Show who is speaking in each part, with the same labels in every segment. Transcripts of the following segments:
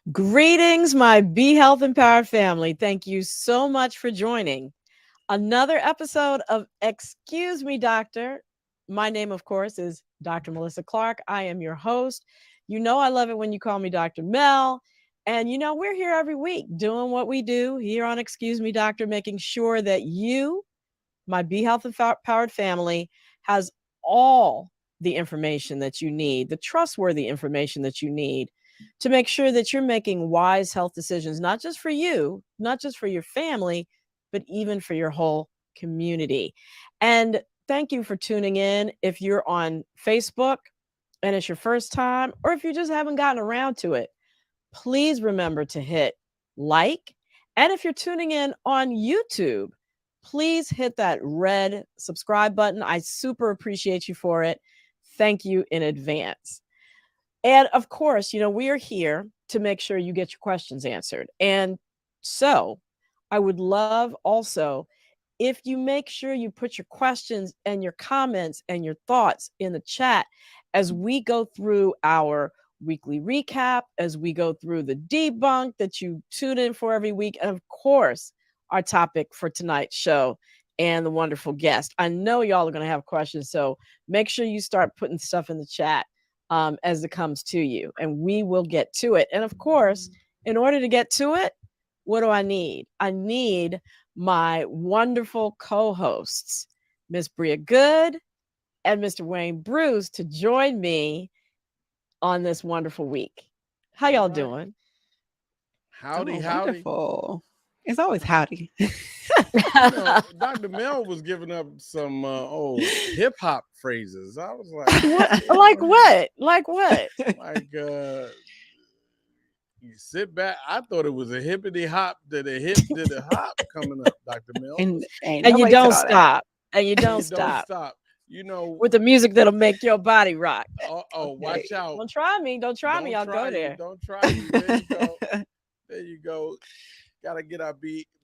Speaker 1: Greetings, my Be Health Empowered family. Thank you so much for joining another episode of Excuse Me, Doctor. My name, of course, is Dr. Melissa Clark. I am your host. You know, I love it when you call me Dr. Mel. And, you know, we're here every week doing what we do here on Excuse Me, Doctor, making sure that you, my Be Health Empowered family, has all the information that you need, the trustworthy information that you need to make sure that you're making wise health decisions, not just for you, not just for your family, but even for your whole community. And thank you for tuning in. If you're on Facebook and it's your first time, or if you just haven't gotten around to it, please remember to hit like. And if you're tuning in on YouTube, please hit that red subscribe button. I super appreciate you for it. Thank you in advance. And of course, you know, we are here to make sure you get your questions answered. And so I would love also if you make sure you put your questions and your comments and your thoughts in the chat as we go through our weekly recap, as we go through the debunk that you tune in for every week. And of course, our topic for tonight's show and the wonderful guest. I know y'all are going to have questions. So make sure you start putting stuff in the chat as it comes to you, and we will get to it. And of course, in order to get to it, what do I need? I need my wonderful co-hosts, Miss Bria Good and Mr. Wayne Bruce, to join me on this wonderful week. How y'all doing?
Speaker 2: Howdy,
Speaker 3: Oh,
Speaker 2: howdy.
Speaker 3: wonderful. It's always howdy.
Speaker 2: Dr. Mel was giving up some old hip hop phrases. I was like,
Speaker 1: Like what? Like what?
Speaker 2: Like, you sit back. I thought it was a hippity hop to the hip to the hop coming up, Dr. Mel.
Speaker 3: And
Speaker 1: you don't stop. And you don't stop.
Speaker 2: You know,
Speaker 1: with the music that'll make your body rock.
Speaker 2: Oh, watch out.
Speaker 1: Don't try me. Don't try me. I'll go there.
Speaker 2: Don't try me. There you go. There you go. Got to get our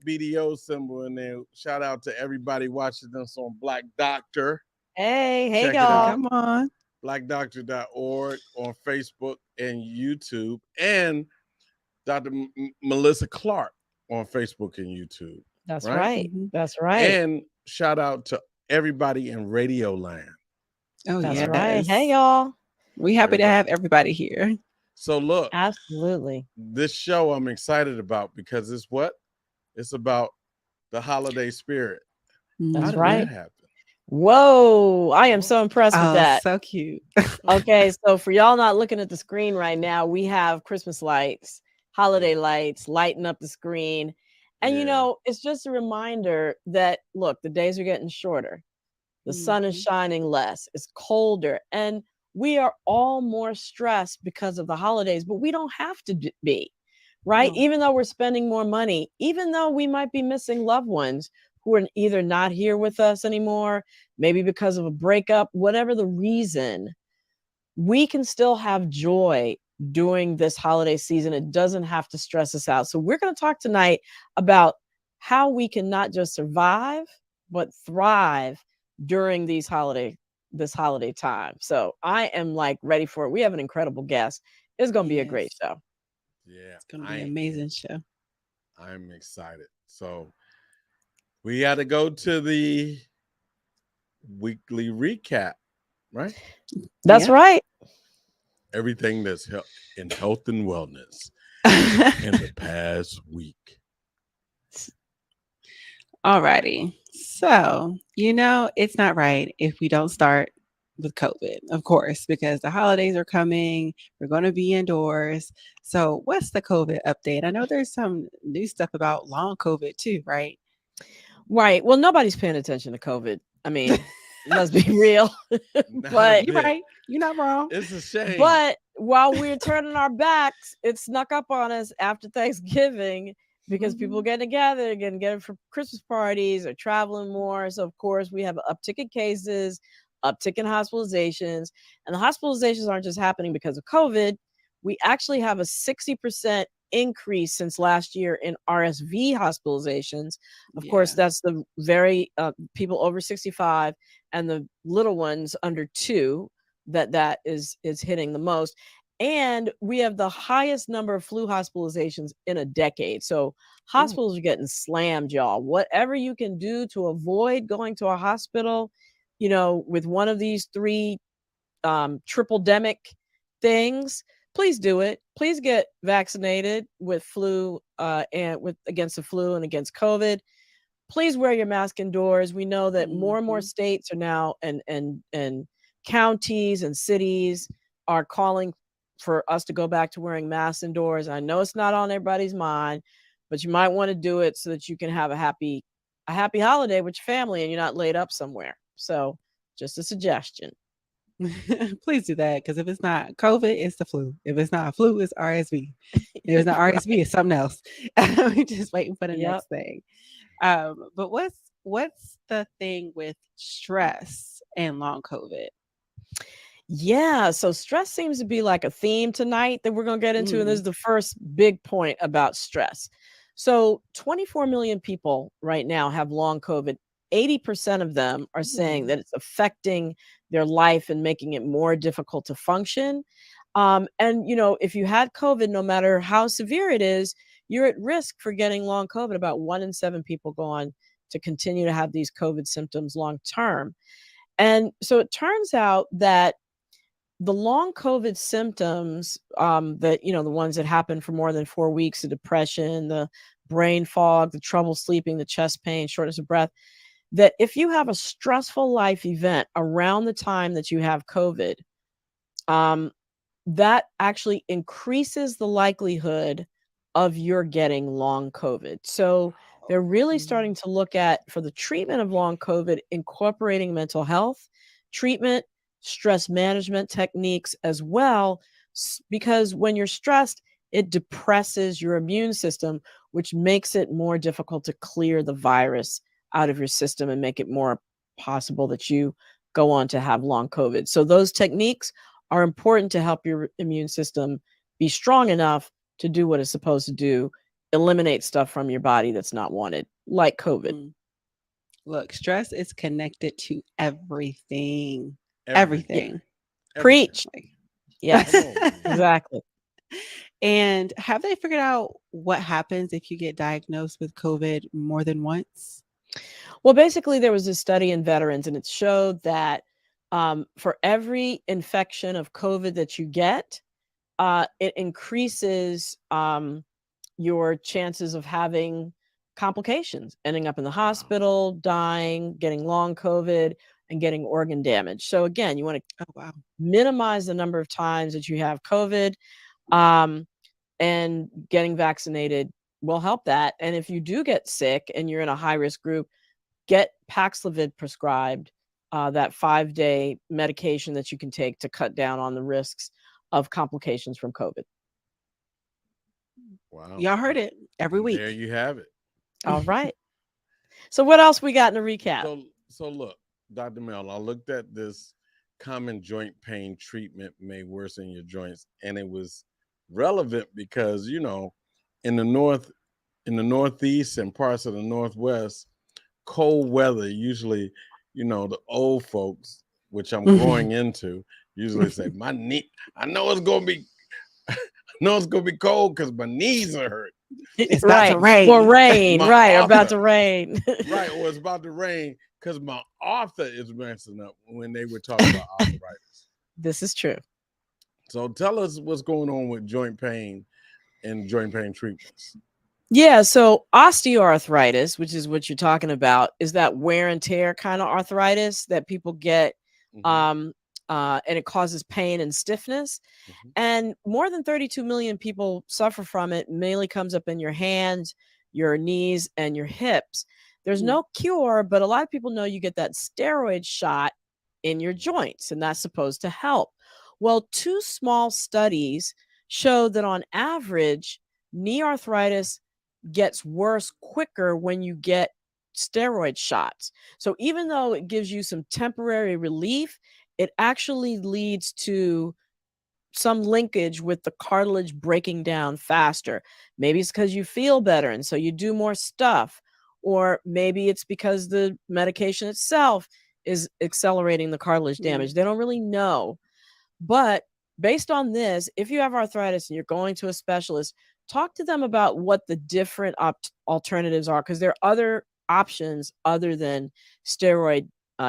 Speaker 2: BDO symbol in there. Shout out to everybody watching us on Black Doctor.
Speaker 1: Hey,
Speaker 2: Check
Speaker 1: y'all.
Speaker 3: Come on.
Speaker 2: blackdoctor.org on Facebook and YouTube. And Dr. Melissa Clark on Facebook and YouTube.
Speaker 1: That's right. That's right.
Speaker 2: And shout out to everybody in Radio Land.
Speaker 3: Oh,
Speaker 1: That's
Speaker 3: yes.
Speaker 1: right. Hey, y'all.
Speaker 3: We happy to have everybody here.
Speaker 2: So look,
Speaker 1: absolutely.
Speaker 2: This show I'm excited about because it's what? It's about the holiday spirit.
Speaker 1: That's
Speaker 2: How did
Speaker 1: right.
Speaker 2: that happen?
Speaker 1: Whoa, I am so impressed with that.
Speaker 3: So cute.
Speaker 1: Okay, so for y'all not looking at the screen right now, we have Christmas lights, holiday lights, lighting up the screen. And, you know, it's just a reminder that, look, the days are getting shorter. The sun is shining less. It's colder. And we are all more stressed because of the holidays, but we don't have to be, right? No. Even though we're spending more money, even though we might be missing loved ones who are either not here with us anymore, maybe because of a breakup, whatever the reason, we can still have joy during this holiday season. It doesn't have to stress us out. So we're going to talk tonight about how we can not just survive, but thrive during this holiday time. So I am like ready for it. We have an incredible guest. It's going to be a great show.
Speaker 2: Yeah.
Speaker 3: It's going to be an amazing show.
Speaker 2: I'm excited. So we got to go to the weekly recap, right?
Speaker 1: That's right.
Speaker 2: Everything that's in health and wellness in the past week.
Speaker 3: Alrighty. So, you know, it's not right if we don't start with COVID, of course, because the holidays are coming. We're going to be indoors. So what's the COVID update? I know there's some new stuff about long COVID too, right?
Speaker 1: Right. Well, nobody's paying attention to COVID. I mean, let's be real. But
Speaker 3: you're right. You're not wrong.
Speaker 2: It's a shame.
Speaker 1: But while we're turning our backs, it snuck up on us after Thanksgiving because people getting together, getting together for Christmas parties or traveling more. So, of course, we have an uptick in cases, uptick in hospitalizations. And the hospitalizations aren't just happening because of COVID. We actually have a 60% increase since last year in RSV hospitalizations. Of course, that's the very people over 65 and the little ones under 2 that is hitting the most. And we have the highest number of flu hospitalizations in a decade. So
Speaker 3: Ooh.
Speaker 1: hospitals are getting slammed, y'all. Whatever you can do to avoid going to a hospital, with one of these three triple demic things, please do it. Please get vaccinated with flu and with against the flu and against COVID. Please wear your mask indoors. We know that more and more
Speaker 3: Mhm.
Speaker 1: states are now and counties and cities are calling for us to go back to wearing masks indoors. I know it's not on everybody's mind, but you might want to do it so that you can have a happy holiday with your family and you're not laid up somewhere. So, just a suggestion.
Speaker 3: Please do that because if it's not COVID, it's the flu. If it's not flu, it's RSV. If it's not RSV,
Speaker 1: Right.
Speaker 3: it's something else. We're just waiting for the
Speaker 1: Yep.
Speaker 3: next thing. But what's the thing with stress and long COVID?
Speaker 1: Yeah, so stress seems to be like a theme tonight that we're going to get into. And this
Speaker 3: Mm.
Speaker 1: is the first big point about stress. So, 24 million people right now have long COVID. 80% of them are saying
Speaker 3: Ooh.
Speaker 1: that it's affecting their life and making it more difficult to function. And, if you had COVID, no matter how severe it is, you're at risk for getting long COVID. About 1 in 7 people go on to continue to have these COVID symptoms long term. And so it turns out that the long COVID symptoms, that, the ones that happen for more than 4 weeks, the depression, the brain fog, the trouble sleeping, the chest pain, shortness of breath, that if you have a stressful life event around the time that you have COVID, um, that actually increases the likelihood of your getting long COVID. So they're really
Speaker 3: Mm.
Speaker 1: starting to look at, for the treatment of long COVID, incorporating mental health treatment, stress management techniques as well, because when you're stressed, it depresses your immune system, which makes it more difficult to clear the virus out of your system and make it more possible that you go on to have long COVID. So those techniques are important to help your immune system be strong enough to do what it's supposed to do, eliminate stuff from your body that's not wanted, like COVID.
Speaker 3: Mm. Look, stress is connected to everything.
Speaker 1: Yeah.
Speaker 2: Everything.
Speaker 3: Everything.
Speaker 2: Everything.
Speaker 1: Preach.
Speaker 3: Like,
Speaker 2: Come
Speaker 1: Yes,
Speaker 2: on, man.
Speaker 1: exactly.
Speaker 3: and have they figured out what happens if you get diagnosed with COVID more than once?
Speaker 1: Well, basically, there was this study in veterans, and it showed that for every infection of COVID that you get, it increases your chances of having complications, ending up in the
Speaker 2: Wow.
Speaker 1: hospital, dying, getting long COVID, and getting organ damage. So, again, you want to
Speaker 3: Oh wow.
Speaker 1: minimize the number of times that you have COVID, um, and getting vaccinated will help that. And if you do get sick and you're in a high risk group, get Paxlovid prescribed, that 5-day medication that you can take to cut down on the risks of complications from COVID.
Speaker 2: Wow.
Speaker 3: Y'all heard it every
Speaker 2: There
Speaker 3: week.
Speaker 2: you have it.
Speaker 1: All right. So, what else we got in a recap?
Speaker 2: So look, Dr. Mel, I looked at this common joint pain treatment may worsen your joints, and it was relevant because in the northeast and parts of the northwest, cold weather usually, the old folks, which I'm growing into, usually say, my knee, I know it's gonna be I know it's gonna be cold because my knees are hurt.
Speaker 3: It's about
Speaker 1: Right.
Speaker 3: to
Speaker 1: Or
Speaker 3: rain.
Speaker 1: rain.
Speaker 2: My
Speaker 1: Right. Or about
Speaker 2: author,
Speaker 1: to rain.
Speaker 2: right, or it's about to rain because my author is messing up when they were talking about arthritis.
Speaker 1: This is true.
Speaker 2: So tell us what's going on with joint pain and joint pain treatments.
Speaker 1: Yeah. So, osteoarthritis, which is what you're talking about, is that wear and tear kind of arthritis that people get.
Speaker 2: Mm-hmm,
Speaker 1: Um, and it causes pain and stiffness.
Speaker 2: mm-hmm,
Speaker 1: And more than 32 million people suffer from it. Mainly comes up in your hands, your knees, and your hips. There's
Speaker 3: Mm.
Speaker 1: no cure, but a lot of people know you get that steroid shot in your joints, and that's supposed to help. Well, two small studies showed that on average, knee arthritis gets worse quicker when you get steroid shots. So even though it gives you some temporary relief, it actually leads to some linkage with the cartilage breaking down faster. Maybe it's because you feel better and so you do more stuff, or maybe it's because the medication itself is accelerating the cartilage
Speaker 3: Mm.
Speaker 1: damage. They don't really know, but based on this, if you have arthritis and you're going to a specialist, talk to them about what the different alternatives are, because there are other options other than steroid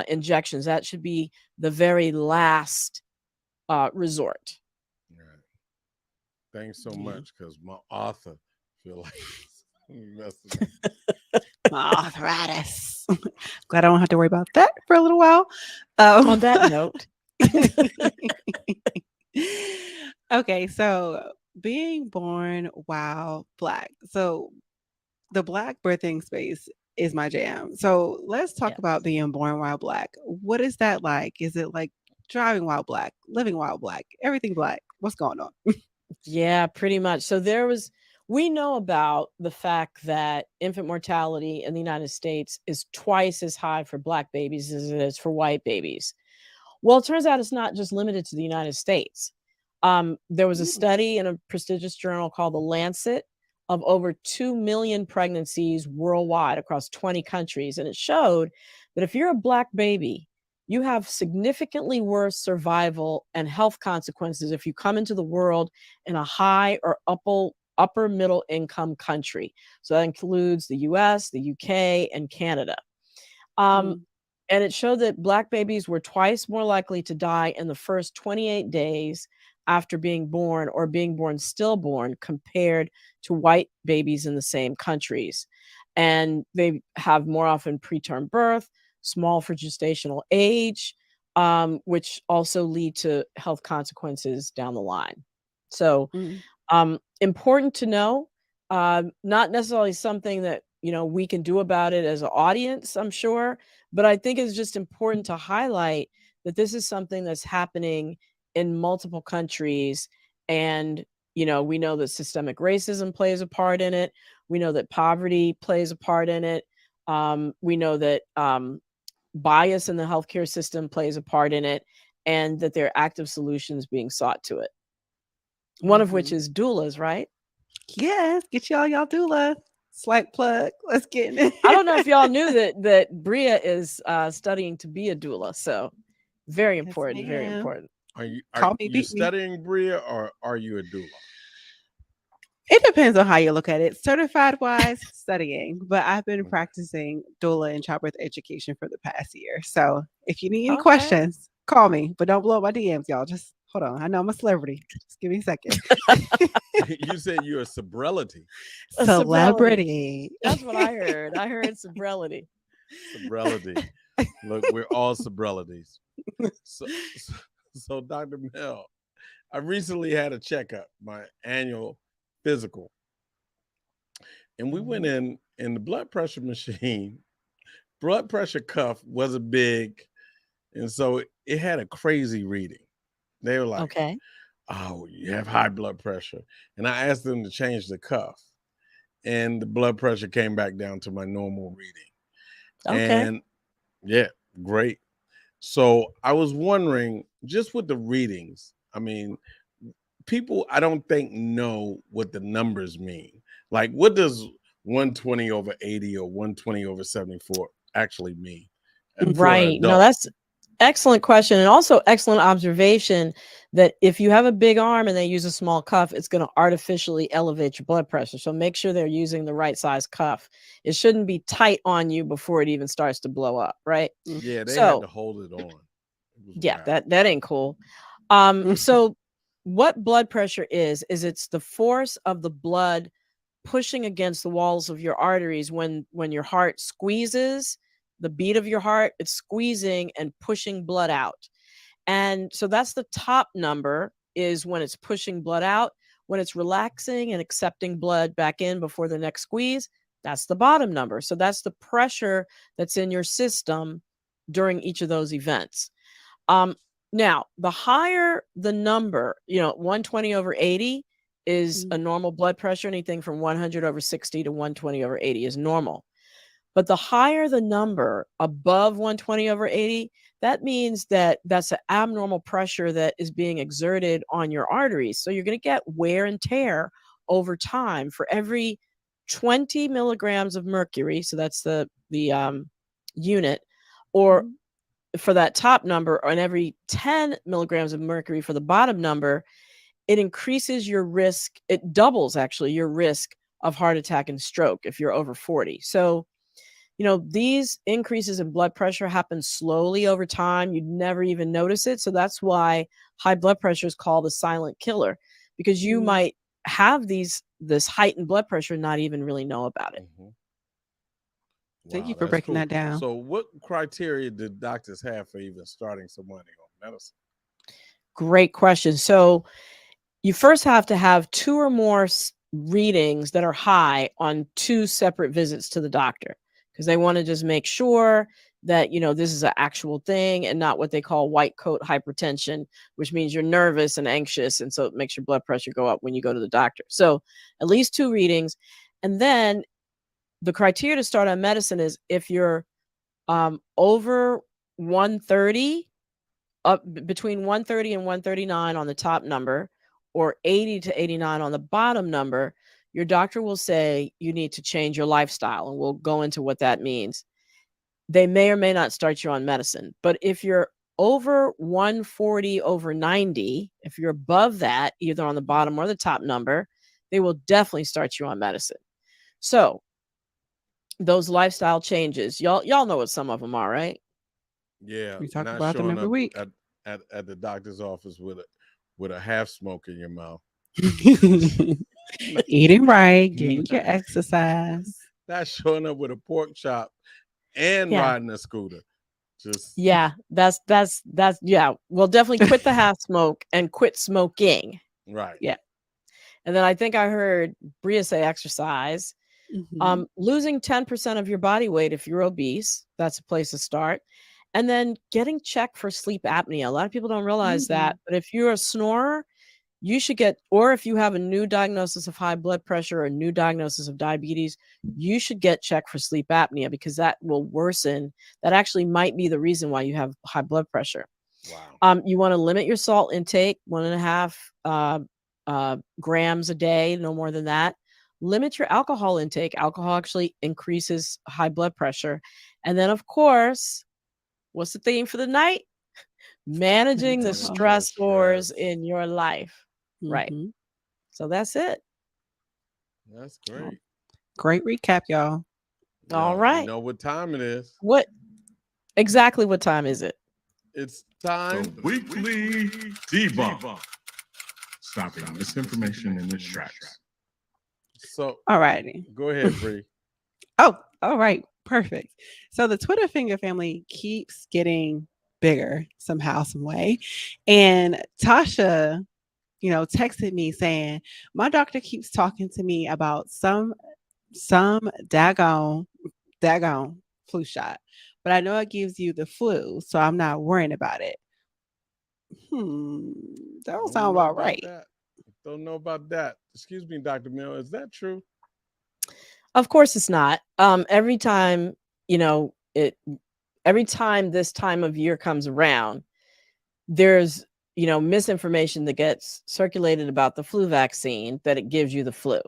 Speaker 1: injections. That should be the very last resort.
Speaker 2: Right. Thanks so
Speaker 3: Yeah.
Speaker 2: much, because my author feel like messing up.
Speaker 3: My arthritis. Glad I don't have to worry about that for a little while.
Speaker 1: On that note,
Speaker 3: Okay, so being born while Black. So the Black birthing space is my jam. So let's talk about
Speaker 1: yes.
Speaker 3: being born while Black. What is that like? Is it like driving while Black, living while Black, everything Black? What's going on?
Speaker 1: Yeah, pretty much. So we know about the fact that infant mortality in the United States is twice as high for Black babies as it is for white babies. Well, it turns out it's not just limited to the United States. There was a
Speaker 3: Mm,
Speaker 1: study in a prestigious journal called The Lancet of over 2 million pregnancies worldwide across 20 countries. And it showed that if you're a Black baby, you have significantly worse survival and health consequences if you come into the world in a high or upper middle income country. So that includes the US, the UK, and Canada. Um,
Speaker 3: mm,
Speaker 1: and it showed that Black babies were twice more likely to die in the first 28 days after being born or being born stillborn compared to white babies in the same countries. And they have more often preterm birth, small for gestational age, which also lead to health consequences down the line. So,
Speaker 3: mm,
Speaker 1: important to know, not necessarily something that, we can do about it as an audience, I'm sure, but I think it's just important to highlight that this is something that's happening in multiple countries. And, we know that systemic racism plays a part in it. We know that poverty plays a part in it. We know that bias in the healthcare system plays a part in it, and that there are active solutions being sought to it. One of which
Speaker 3: mhm.
Speaker 1: is doulas, right?
Speaker 3: Yes, get y'all doula. Slight plug. Let's get in
Speaker 1: I don't know
Speaker 3: it.
Speaker 1: if y'all knew that Bria is studying to be a doula. So very
Speaker 3: Yes,
Speaker 1: important, very
Speaker 3: ma'am.
Speaker 1: important.
Speaker 2: Are
Speaker 3: Call me,
Speaker 2: you
Speaker 3: beat me.
Speaker 2: studying, Bria, or are you a doula?
Speaker 3: It depends on how you look at it. Certified wise, studying, but I've been
Speaker 2: Okay.
Speaker 3: practicing doula and childbirth education for the past year. So if you need any
Speaker 1: Okay.
Speaker 3: questions, call me, but don't blow up my DMs, y'all. Just hold on. I know I'm a celebrity. Just give me a second.
Speaker 2: You said you're a sobriety.
Speaker 1: A sobriety.
Speaker 3: Celebrity.
Speaker 1: That's what I heard. I heard sobriety.
Speaker 2: Sobriety. Look, we're all sobrities. So, so Dr. Mel, I recently had a checkup, my annual physical, and we went
Speaker 3: Mhm.
Speaker 2: in the blood pressure machine. Blood pressure cuff wasn't big, and so it had a crazy reading. They were like,
Speaker 1: Okay.
Speaker 2: "Oh, you have high blood pressure," and I asked them to change the cuff, and the blood pressure came back down to my normal reading.
Speaker 1: Okay.
Speaker 2: And yeah, great. So I was wondering, just with the readings, I mean, people I don't think know what the numbers mean. Like, what does 120 over 80 or 120 over 74 actually mean for an
Speaker 1: Right. No,
Speaker 2: adult?
Speaker 1: that's excellent question, and also excellent observation that if you have a big arm and they use a small cuff, it's going to artificially elevate your blood pressure. So make sure they're using the right size cuff. It shouldn't be tight on you before it even starts to blow up, right?
Speaker 2: Yeah, they had
Speaker 1: So,
Speaker 2: to hold it on. It was
Speaker 1: yeah,
Speaker 2: wild.
Speaker 1: that ain't cool. So what blood pressure is it's the force of the blood pushing against the walls of your arteries when your heart squeezes, the beat of your heart, it's squeezing and pushing blood out. And so that's the top number, is when it's pushing blood out. When it's relaxing and accepting blood back in before the next squeeze, that's the bottom number. So that's the pressure that's in your system during each of those events. Um, Now, the higher the number, 120 over 80 is a
Speaker 3: Mm,
Speaker 1: normal blood pressure. Anything from 100 over 60 to 120 over 80 is normal. But the higher the number above 120 over 80, that means that that's an abnormal pressure that is being exerted on your arteries. So you're going to get wear and tear over time. For every 20 milligrams of mercury, so that's the unit, or
Speaker 3: mhm.
Speaker 1: for that top number, and every 10 milligrams of mercury for the bottom number, it increases your risk. It doubles actually your risk of heart attack and stroke if you're over 40. So, these increases in blood pressure happen slowly over time. You'd never even notice it. So that's why high blood pressure is called the silent killer, because you might have this heightened blood pressure and not even really know about it.
Speaker 2: Mhm.
Speaker 3: Thank you
Speaker 2: Wow,
Speaker 3: for
Speaker 2: that's
Speaker 3: breaking
Speaker 2: cool.
Speaker 3: that down.
Speaker 2: So, what criteria did doctors have for even starting somebody on medicine?
Speaker 1: Great question. So you first have to have 2 or more readings that are high on 2 separate visits to the doctor, because they want to just make sure that this is an actual thing and not what they call white coat hypertension, which means you're nervous and anxious, and so it makes your blood pressure go up when you go to the doctor. So at least 2 readings. And then the criteria to start on medicine is if you're over 130, up between 130 and 139 on the top number, or 80 to 89 on the bottom number, your doctor will say you need to change your lifestyle, and we'll go into what that means. They may or may not start you on medicine, but if you're over 140 over 90, if you're above that, either on the bottom or the top number, they will definitely start you on medicine. So those lifestyle changes, y'all know what some of them are, right?
Speaker 2: Yeah,
Speaker 3: We talk
Speaker 2: not
Speaker 3: about them
Speaker 2: showing
Speaker 3: every
Speaker 2: up
Speaker 3: week.
Speaker 2: at the doctor's office with a half smoke in your mouth.
Speaker 3: Eating right, getting your
Speaker 2: Not,
Speaker 3: exercise.
Speaker 2: not showing up with a pork chop and
Speaker 1: Yeah.
Speaker 2: riding a scooter. Just
Speaker 1: Yeah, that's yeah. Well, definitely quit the half smoke and quit smoking.
Speaker 2: right.
Speaker 3: Yeah.
Speaker 1: And then I think I heard Bria say exercise. Losing 10% of your body weight if you're obese, that's a place to start. And then getting checked for sleep apnea. A lot of people don't realize that, but if you're a snorer, you should get, or if you have a new diagnosis of high blood pressure or a new diagnosis of diabetes, you should get checked for sleep apnea, because that will worsen. That actually might be the reason why you have high blood pressure.
Speaker 2: Wow.
Speaker 1: You want to limit your salt intake, 1.5 grams a day, no more than that. Limit your alcohol intake. Alcohol actually increases high blood pressure. And then, of course, what's the theme for the night? Managing the
Speaker 3: Mental.
Speaker 2: Managing the
Speaker 1: stressors
Speaker 2: stress.
Speaker 1: in your life. Right. So that's it.
Speaker 2: That's
Speaker 3: Oh,
Speaker 2: great.
Speaker 3: great recap, y'all.
Speaker 1: All
Speaker 2: You
Speaker 1: right.
Speaker 2: know what time it is.
Speaker 1: What exactly what time is it?
Speaker 2: It's time.
Speaker 4: The weekly debunk. Stopping misinformation in its tracks.
Speaker 2: So
Speaker 3: All righty.
Speaker 2: go ahead, Bree.
Speaker 3: Oh, all right. Perfect. So the Twitter finger family keeps getting bigger somehow, some way. And Tasha, texted me saying, my doctor keeps talking to me about some daggone flu shot, but I know it gives you the flu, so I'm not worrying about it. That don't sound about right.
Speaker 2: Don't know about that. Excuse me, Dr. Mill. Is that true?
Speaker 1: Of course it's not. Every time, every time this time of year comes around, there's, misinformation that gets circulated about the flu vaccine, that it gives you the flu.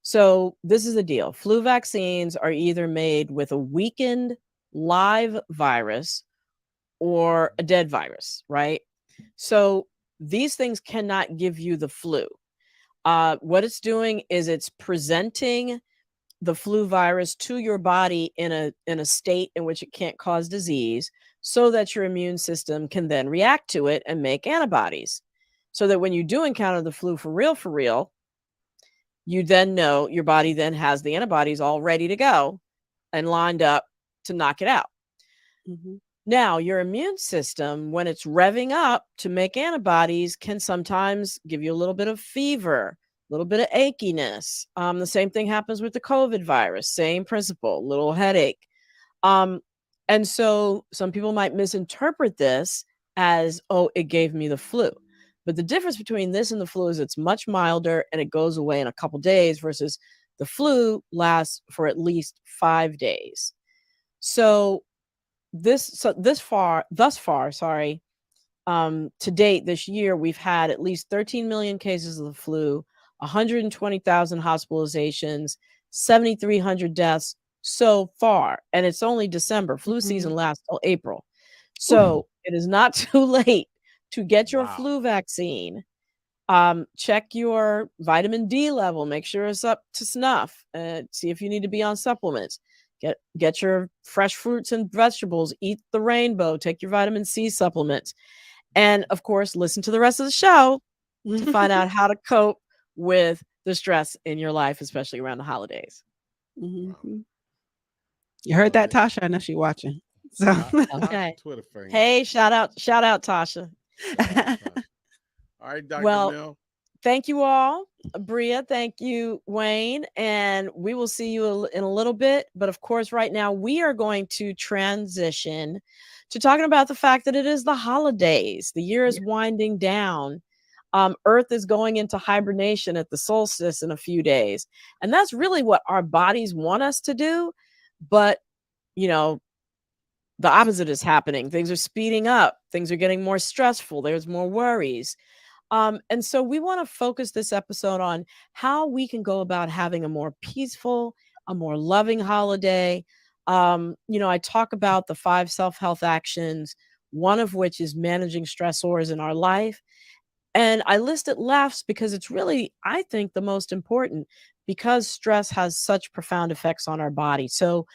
Speaker 1: So this is the deal. Flu vaccines are either made with a weakened live virus or a dead virus, right? So these things cannot give you the flu. What it's doing is it's presenting the flu virus to your body in a state in which it can't cause disease, so that your immune system can then react to it and make antibodies. So that when you do encounter the flu for real, you then know your body then has the antibodies all ready to go and lined up to knock it out. Now, your immune system, when it's revving up to make antibodies, can sometimes give you a little bit of fever, a little bit of achiness. The same thing happens with the COVID virus, same principle, little headache. And so some people might misinterpret this as, oh, it gave me the flu. But the difference between this and the flu is it's much milder and it goes away in a couple days, versus the flu lasts for at least 5 days. So thus far, to date this year, we've had at least 13 million cases of the flu, 120,000 hospitalizations, 7,300 deaths so far. And it's only December. Flu season lasts till April. So it is not too late to get your
Speaker 2: Wow.
Speaker 1: flu vaccine. Check your vitamin D level. Make sure it's up to snuff. See if you need to be on supplements. Get your fresh fruits and vegetables. Eat the rainbow. Take your vitamin C supplements. And of course, listen to the rest of the show to find out how to cope with the stress in your life, especially around the holidays.
Speaker 3: Mhm. You heard that, Tasha? I know she's watching. So
Speaker 1: Okay.
Speaker 2: Twitter finger.
Speaker 1: Hey, shout out, Tasha.
Speaker 2: All right, Dr.
Speaker 1: Well,
Speaker 2: Mel.
Speaker 1: thank you all. Bria, thank you, Wayne. And we will see you in a little bit. But of course, right now, we are going to transition to talking about the fact that it is the holidays. The year is winding down. Earth is going into hibernation at the solstice in a few days. And that's really what our bodies want us to do. But, you know, the opposite is happening. Things are speeding up. Things are getting more stressful. There's more worries. And so we want to focus this episode on how we can go about having a more peaceful, a more loving holiday. I talk about the 5 self-health actions, one of which is managing stressors in our life. And I list it last because it's really, I think, the most important because stress has such profound effects on our body. So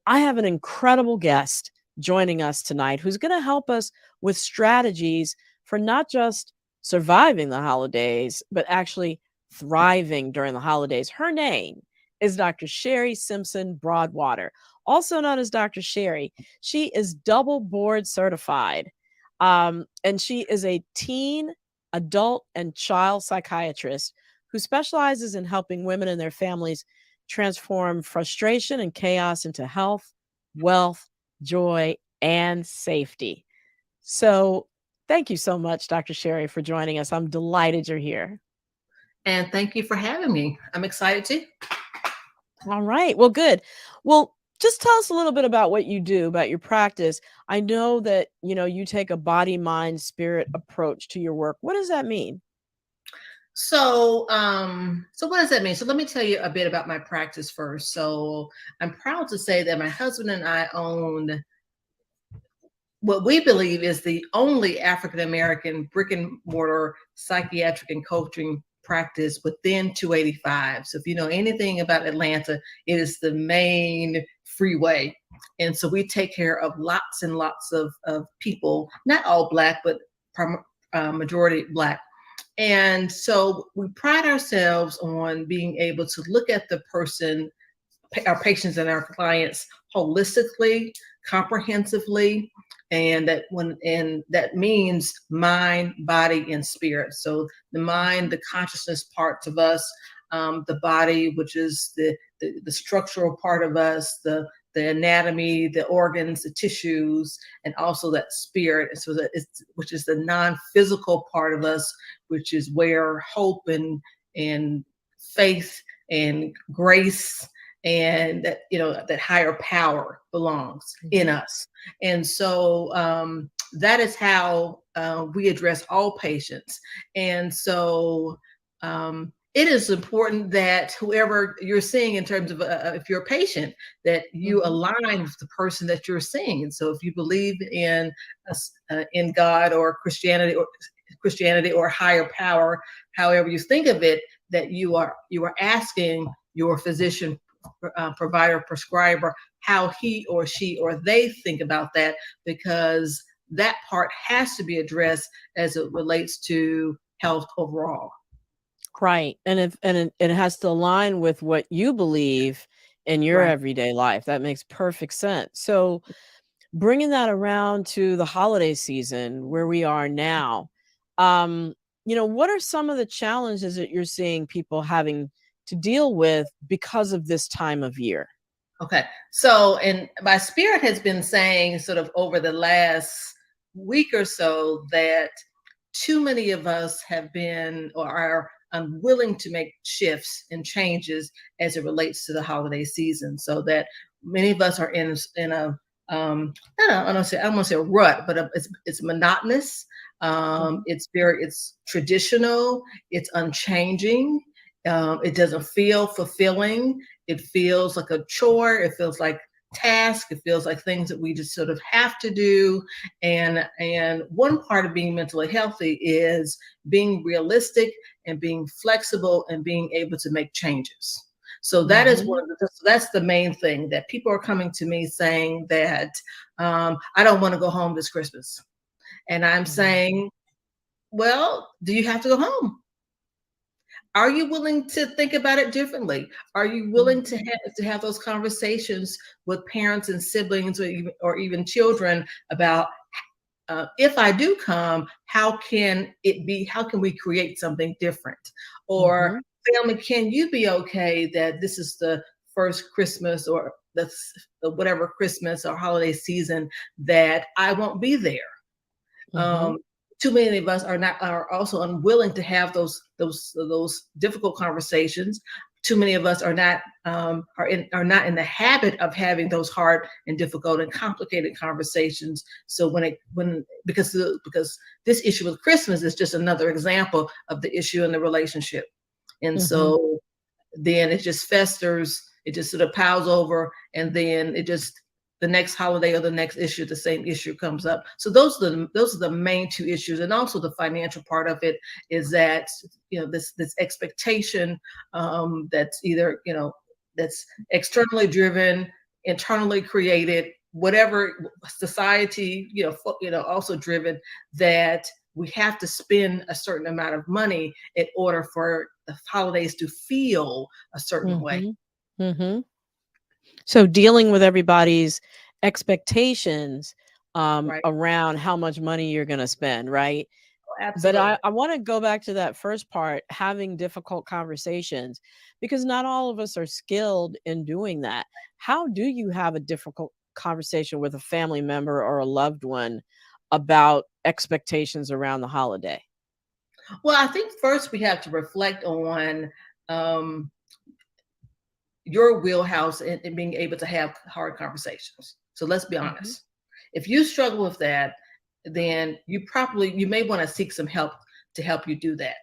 Speaker 1: I have an incredible guest joining us tonight who's going to help us with strategies for not just surviving the holidays, but actually thriving during the holidays. Her name is Dr. Sherri Simpson Broadwater, also known as Dr. Sherri. She is double board certified, and she is a teen, adult, and child psychiatrist who specializes in helping women and their families transform frustration and chaos into health, wealth, joy, and safety. So, thank you so much, Dr. Sherri, for joining us. I'm delighted you're here.
Speaker 5: And thank you for having me. I'm excited too.
Speaker 1: All right. Well, good. Well, just tell us a little bit about what you do, about your practice. I know that, you take a body, mind, spirit approach to your work. What does that mean?
Speaker 5: So what does that mean? So let me tell you a bit about my practice first. So I'm proud to say that my husband and I own what we believe is the only African-American brick and mortar psychiatric and coaching practice within 285. So if you know anything about Atlanta, it is the main freeway. And so we take care of lots and lots of people, not all Black, but majority Black. And so we pride ourselves on being able to look at the person, our patients and our clients holistically, comprehensively, and that means mind, body, and spirit. So the mind, the consciousness parts of us, the body, which is the structural part of us, the anatomy, the organs, the tissues, and also that spirit. So which is the non-physical part of us, which is where hope and faith and grace and that higher power belongs in us. And so that is how we address all patients. And so it is important that whoever you're seeing in terms of if you're a patient, that you align with the person that you're seeing. And so if you believe in God or Christianity or higher power, however you think of it, that you are asking your physician, provider, prescriber, how he or she or they think about that, because that part has to be addressed as it relates to health overall.
Speaker 1: Right. And it has to align with what you believe in your everyday life. That makes perfect sense. So bringing that around to the holiday season where we are now, what are some of the challenges that you're seeing people having to deal with because of this time of year?
Speaker 5: Okay. So, and my spirit has been saying sort of over the last week or so that too many of us have been or are unwilling to make shifts and changes as it relates to the holiday season. So that many of us are in a I don't want to say a rut, but it's monotonous. It's traditional. It's unchanging. It doesn't feel fulfilling. It feels like a chore. It feels like tasks. It feels like things that we just sort of have to do. And one part of being mentally healthy is being realistic and being flexible and being able to make changes. So that is one of the, that's the main thing, that people are coming to me saying that I don't want to go home this Christmas. And I'm saying, well, do you have to go home? Are you willing to think about it differently? Are you willing to have those conversations with parents and siblings or even children about if I do come, how can it be? How can we create something different? Or family, can you be okay that this is the first Christmas or the whatever Christmas or holiday season that I won't be there? Too many of us are also unwilling to have those difficult conversations. Too many of us are not not in the habit of having those hard and difficult and complicated conversations. So because this issue with Christmas is just another example of the issue in the relationship, and so then it just festers. It just sort of piles over, and then the next holiday or the next issue, the same issue comes up. So those are the main two issues. And also the financial part of it is that, this expectation that's either, that's externally driven, internally created, whatever society, also driven, that we have to spend a certain amount of money in order for the holidays to feel a certain way.
Speaker 1: So dealing with everybody's expectations
Speaker 5: Right.
Speaker 1: around how much money you're going to spend, right?
Speaker 5: Absolutely.
Speaker 1: But I want to go back to that first part, having difficult conversations, because not all of us are skilled in doing that. How do you have a difficult conversation with a family member or a loved one about expectations around the holiday?
Speaker 5: Well, I think first we have to reflect on your wheelhouse and being able to have hard conversations. So let's be honest. If you struggle with that, then you may want to seek some help to help you do that.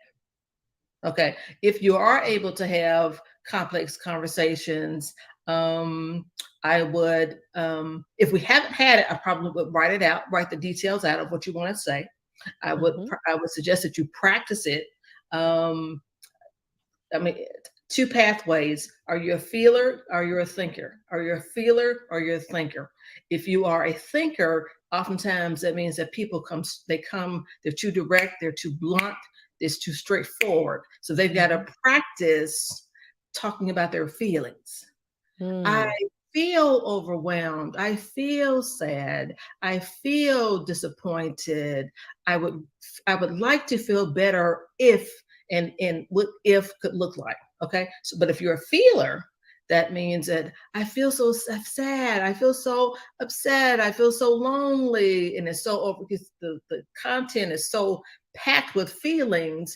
Speaker 5: Okay. If you are able to have complex conversations, I would, if we haven't had it, I probably would write the details out of what you want to say. I would suggest that you practice it. Two pathways. Are you a feeler? Are you a thinker? Are you a feeler or you're a thinker? If you are a thinker, oftentimes that means that people they're too direct, they're too blunt, it's too straightforward. So they've got to practice talking about their feelings. I feel overwhelmed. I feel sad. I feel disappointed. I would like to feel better if, and what if could look like. Okay. So, but if you're a feeler, that means that I feel so sad. I feel so upset. I feel so lonely. And it's so over because the content is so packed with feelings.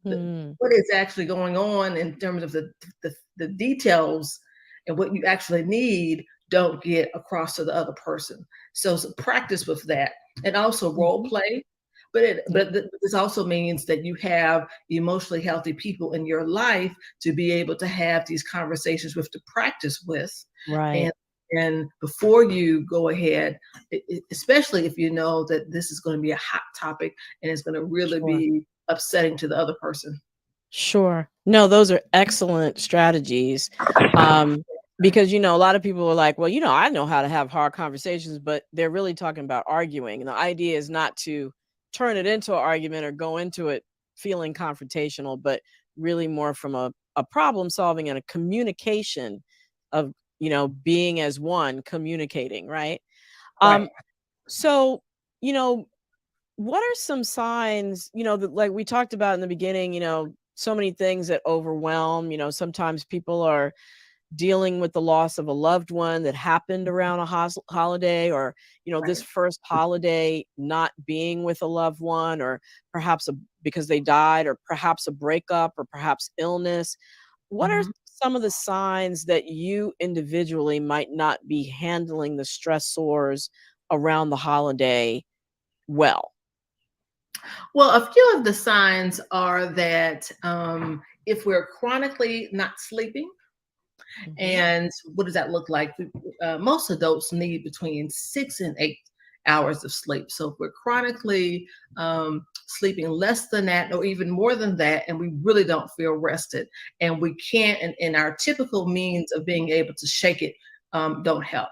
Speaker 5: What is actually going on in terms of the details and what you actually need don't get across to the other person. So practice with that, and also role play. But this also means that you have emotionally healthy people in your life to be able to have these conversations with, to practice with.
Speaker 1: Right.
Speaker 5: And before you go ahead, especially if you know that this is going to be a hot topic and it's going to really be upsetting to the other person.
Speaker 1: Sure. No, those are excellent strategies. Because, a lot of people are like, well, I know how to have hard conversations, but they're really talking about arguing. And the idea is not to turn it into an argument or go into it feeling confrontational, but really more from a problem solving and a communication of, being as one, communicating, right? So, what are some signs, that, like we talked about in the beginning, so many things that overwhelm, sometimes people are dealing with the loss of a loved one that happened around a holiday, or this first holiday not being with a loved one, or perhaps because they died, or perhaps a breakup, or perhaps illness. What are some of the signs that you individually might not be handling the stressors around the holiday well?
Speaker 5: Well, a few of the signs are that if we're chronically not sleeping, And what does that look like? Most adults need between 6 and 8 hours of sleep. So if we're chronically sleeping less than that or even more than that, and we really don't feel rested, and we can't, and our typical means of being able to shake it don't help.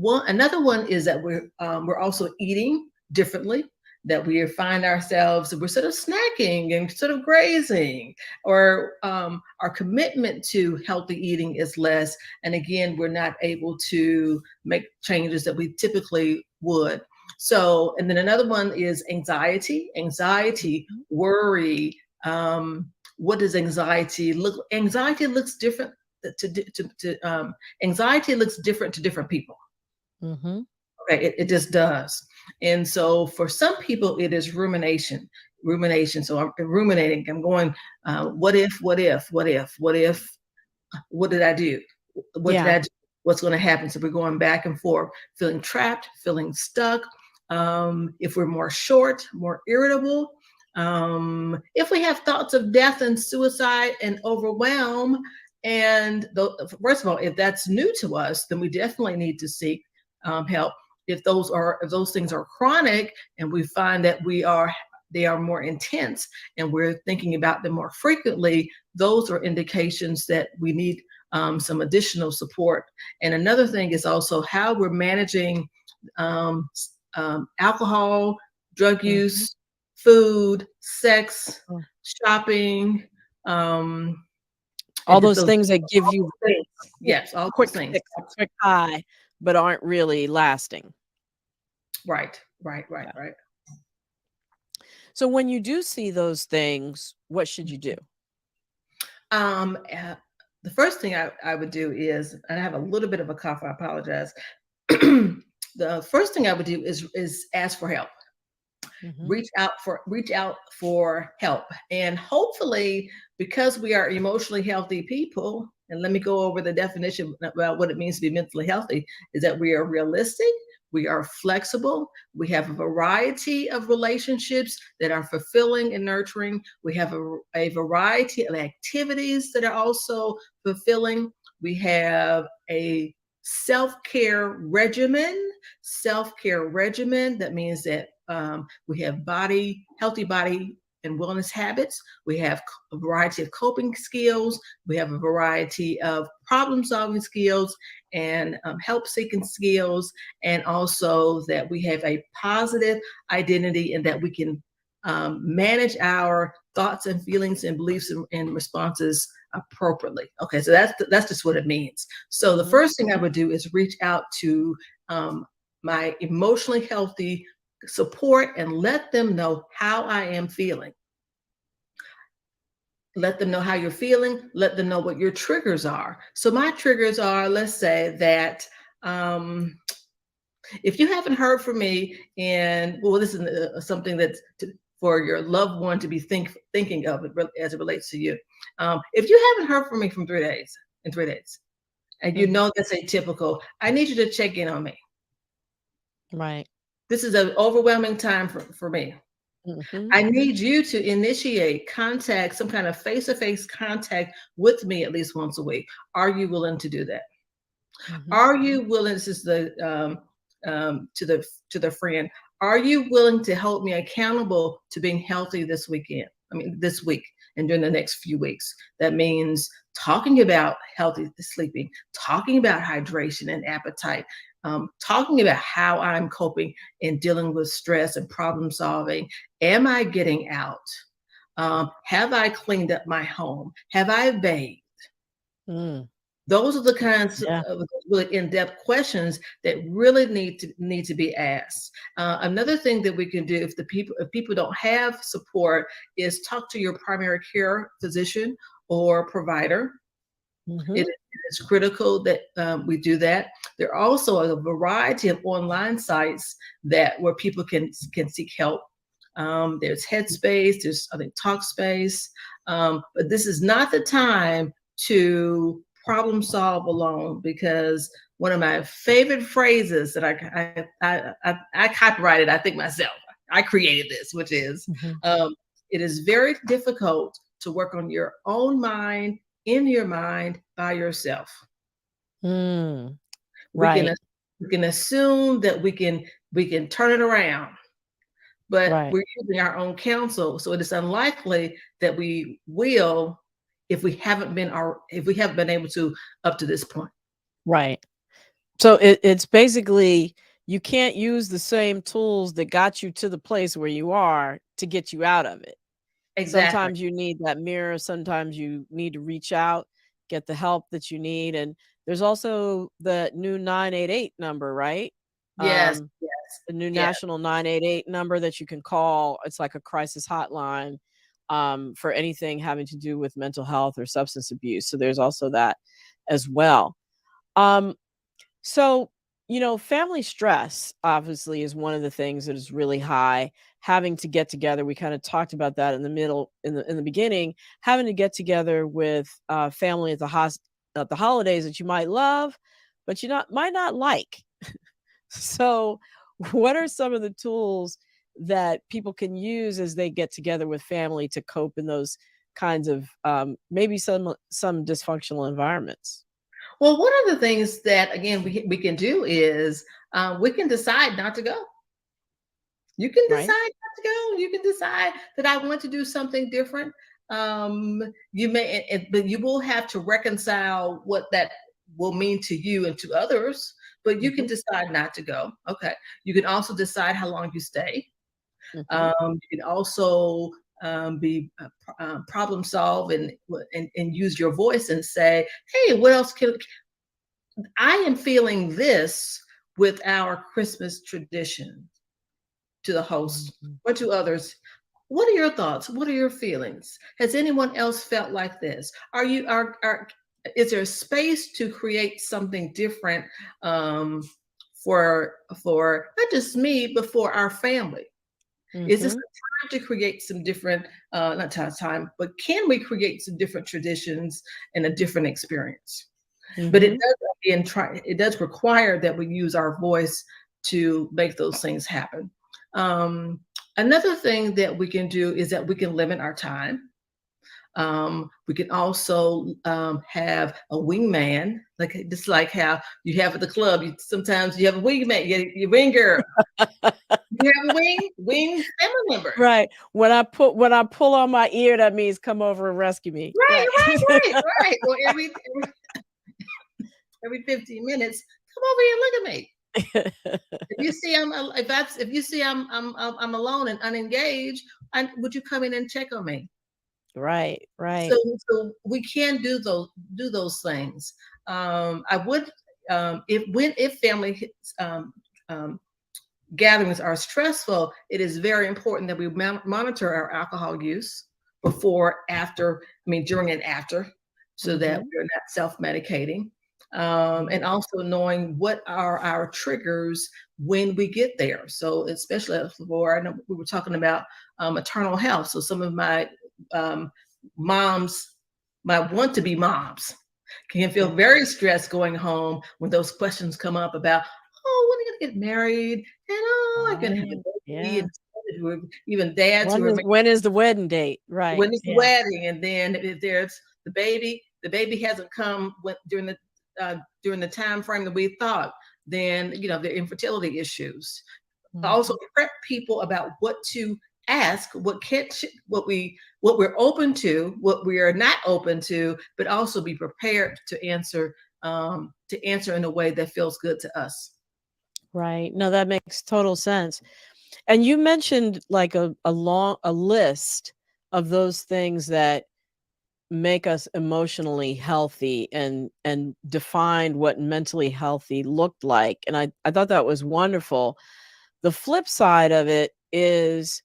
Speaker 5: Another one is that we're also eating differently, that we find ourselves, we're sort of snacking and sort of grazing, or our commitment to healthy eating is less. And again, we're not able to make changes that we typically would. So, and then another one is anxiety, worry. What does anxiety look? Anxiety looks different anxiety looks different to different people. Okay, it just does. And so for some people, it is rumination. So I'm ruminating. I'm going, what if, what did I do? What did I do? What's going to happen? So we're going back and forth, feeling trapped, feeling stuck. If we're more short, more irritable, if we have thoughts of death and suicide and overwhelm, and first of all, if that's new to us, then we definitely need to seek help. If those things are chronic and we find that they are more intense and we're thinking about them more frequently, those are indications that we need some additional support. And another thing is also how we're managing alcohol, drug use, food, sex, shopping,
Speaker 1: all those things that give you
Speaker 5: all
Speaker 1: quick
Speaker 5: things,
Speaker 1: fix, quick high, but aren't really lasting.
Speaker 5: Right.
Speaker 1: So when you do see those things, what should you do?
Speaker 5: The first thing I would do is, and I have a little bit of a cough, I apologize. The first thing I would do is ask for help. Reach out for help. And hopefully, because we are emotionally healthy people, and let me go over the definition about what it means to be mentally healthy, is that we are realistic, we are flexible, we have a variety of relationships that are fulfilling and nurturing, we have a variety of activities that are also fulfilling, we have a self-care regimen. That means that we have healthy body and wellness habits. We have a variety of coping skills. We have a variety of problem-solving skills and help-seeking skills. And also that we have a positive identity and that we can manage our thoughts and feelings and beliefs and responses appropriately. Okay, so that's just what it means. So the first thing I would do is reach out to my emotionally healthy support and let them know how I am feeling. Let them know how you're feeling. Let them know what your triggers are. So my triggers are, let's say that if you haven't heard from me, and well, this is something that's for your loved one to be thinking of as it relates to you. If you haven't heard from me in 3 days, and you know that's atypical, I need you to check in on me.
Speaker 1: Right.
Speaker 5: This is an overwhelming time for me. I need you to initiate contact, some kind of face-to-face contact with me at least once a week. Are you willing to do that? Are you willing? This is to the friend. Are you willing to hold me accountable to being healthy this week and during the next few weeks? That means talking about healthy sleeping, talking about hydration and appetite, talking about how I'm coping and dealing with stress and problem solving. Am I getting out? Have I cleaned up my home? Have I bathed? Those are the kinds of really in-depth questions that really need to be asked. Another thing that we can do if people don't have support is talk to your primary care physician or provider. It is critical that we do that. There are also a variety of online sites where people can seek help. There's Headspace, there's Talkspace, but this is not the time to problem solve alone, because one of my favorite phrases that I copyrighted, I think myself, I created this, which is, it is very difficult to work on your own mind in your mind by yourself.
Speaker 1: Mm,
Speaker 5: We can
Speaker 1: right.
Speaker 5: we can assume that we can turn it around, but
Speaker 1: Right.
Speaker 5: we're using our own counsel, so it is unlikely that we will if we haven't been able to up to this point.
Speaker 1: Right. So it's basically you can't use the same tools that got you to the place where you are to get you out of it.
Speaker 5: Exactly.
Speaker 1: Sometimes you need that mirror, sometimes you need to reach out, get the help that you need, and there's also the new 988 number, right?
Speaker 5: Yes,
Speaker 1: Um,
Speaker 5: yes,
Speaker 1: the new
Speaker 5: yes.
Speaker 1: national 988 number that you can call. It's like a crisis hotline for anything having to do with mental health or substance abuse. So there's also that as well. Um, so, family stress obviously is one of the things that is really high. Having to get together, we kind of talked about that in the middle, in the beginning. Having to get together with family at the holidays that you might love, but might not like. So, what are some of the tools that people can use as they get together with family to cope in those kinds of maybe some dysfunctional environments?
Speaker 5: Well, one of the things that again we can do is we can decide not to go. You can decide
Speaker 1: Right.
Speaker 5: not to go. You can decide that I want to do something different. You may, but you will have to reconcile what that will mean to you and to others. But you can
Speaker 1: Hmm.
Speaker 5: decide not to go. Okay. You can also decide how long you stay.
Speaker 1: Hmm.
Speaker 5: You can also be problem solve and use your voice and say, "Hey, what else can I am feeling this with our Christmas tradition to the host
Speaker 1: Mhm.
Speaker 5: or to others. What are your thoughts? What are your feelings? Has anyone else felt like this? Is there space to create something different um, for not just me, but for our family? Is this
Speaker 1: Mhm,
Speaker 5: a time to create some different, not time, but can we create some different traditions and a different experience? But
Speaker 1: mhm,
Speaker 5: it does require that we use our voice to make those things happen. Um, Another thing that we can do is that we can limit our time. We can also have a wingman, just like how you have at the club. Sometimes you have a wingman, your wing girl. You have a wing family member.
Speaker 1: right. When I pull on my ear, that means come over and rescue me.
Speaker 5: Right,
Speaker 1: Right.
Speaker 5: right, right, right. Well, every 15 minutes, come over here and look at me. If you see I'm alone and unengaged, would you come in and check on me?
Speaker 1: Right,
Speaker 5: So,
Speaker 1: right.
Speaker 5: so we can do those things. I would if family um, gatherings are stressful, it is very important that we monitor our alcohol use before, after, during and after, so that
Speaker 1: Mhm,
Speaker 5: we're not self-medicating. And
Speaker 1: mhm,
Speaker 5: also knowing what are our triggers when we get there. So especially for, I know we were talking about maternal health. So some of my um, moms, my want to be moms, can feel
Speaker 1: yeah.
Speaker 5: very stressed going home when those questions come up about, oh, when are you gonna get married? And oh, I can have
Speaker 1: Right,
Speaker 5: a baby.
Speaker 1: yeah.
Speaker 5: And even dads who are
Speaker 1: When is the wedding date? Right,
Speaker 5: when it's the
Speaker 1: yeah.
Speaker 5: wedding, and then if there's the baby hasn't come during the time frame that we thought, then there are infertility issues. Also
Speaker 1: Mhm.
Speaker 5: prep people about what to ask, what we're open to, what we are not open to, but also be prepared to answer in a way that feels good to us.
Speaker 1: Right. No, that makes total sense. And you mentioned like a list of those things that make us emotionally healthy and defined what mentally healthy looked like. And I thought that was wonderful. The flip side of it is